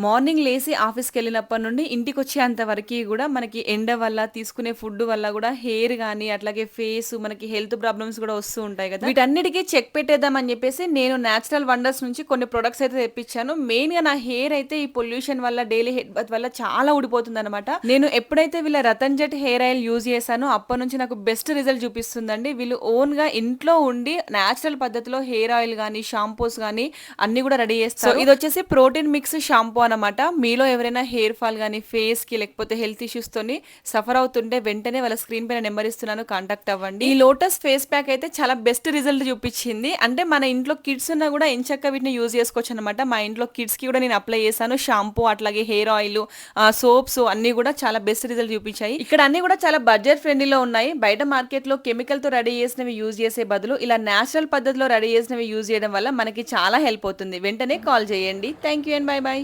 Morning లేసి ఆఫీస్‌కెళ్ళినప్పటి నుండి ఇంటికొచ్చేంత వరకి గూడా మనకి ఎండ వల్ల, తీసుకునే ఫుడ్ వల్ల గూడా హెయిర్ గాని, అట్లాగే ఫేసు మనకి హెల్త్ ప్రాబ్లమ్స్ గూడా వస్తూ ఉంటాయి గదా! వీటన్నిటికి చెక్ పెట్టేద్దామని జెప్పేసి నేను నేచురల్ వండర్స్ నుంచి కొన్ని ప్రొడక్ట్స్ అయితే తెప్పిచ్చాను. మెయిన్‌గా నా హెయిర్ అయితే ఈ పొల్యూషన్ వల్ల, డైలీ హెడ్ బాత్ వల్ల చాలా ఊడిపోతుందనమాట. నేను ఎప్పుడైతే వీళ్ళ Ratan jet hair oil use చేశానో అప్పటినుంచి నాకు బెస్ట్ రిజల్ట్ చూపిస్తుందండి. వీళ్ళు ఓన్‌గా ఇంట్లో ఉండి నేచురల్ పద్ధతిలో హెయిర్ ఆయిల్ గాని, షాంపూస్ గాని అన్నీ గూడా రెడీ చేస్తారు. సో, ఇదొచ్చేసి ప్రోటీన్ మిక్స్ షాంపూ అనమాట. మీలో ఎవరైనా హెయిర్ ఫాల్ గాని, ఫేస్‌కి లేకపోతే హెల్త్ ఇష్యూస్‌తోని సఫర్ అవుతుంటే వెంటనే వాళ్ళ స్క్రీన్ పైన నంబర్ ఇస్తున్నాను. కాంటాక్ట్ అవ్వండి. ఈ లోటస్ ఫేస్ ప్యాక్ అయితే చాలా బెస్ట్ రిజల్ట్ చూపించింది. అంటే మన ఇంట్లో కిడ్స్ ఉన్నా గూడా ఎంచక్కా వీటిని యూజ్ చేసుకోవచ్చనమాట. మా ఇంట్లో కిడ్స్‌కి గూడా నేను అప్లై చేశాను. షాంపూ అట్లాగే హెయిర్ ఆయిల్, సోప్స్ అన్నీ గూడా చాలా బెస్ట్ రిజల్ట్ చూపించాయి. ఇక్కడ అన్నీ గూడా చాలా బడ్జెట్ ఫ్రెండ్లీలో ఉన్నాయి. బయట మార్కెట్‌లో కెమికల్‌తో రెడీ చేసినవి యూజ్ చేసే బదులు ఇలా నేచురల్ పద్ధతిలో రెడీ చేసినవి యూజ్ చేయడం వల్ల మనకి చాలా హెల్ప్ అవుతుంది. వెంటనే కాల్ చేయండి. Thank you and by by.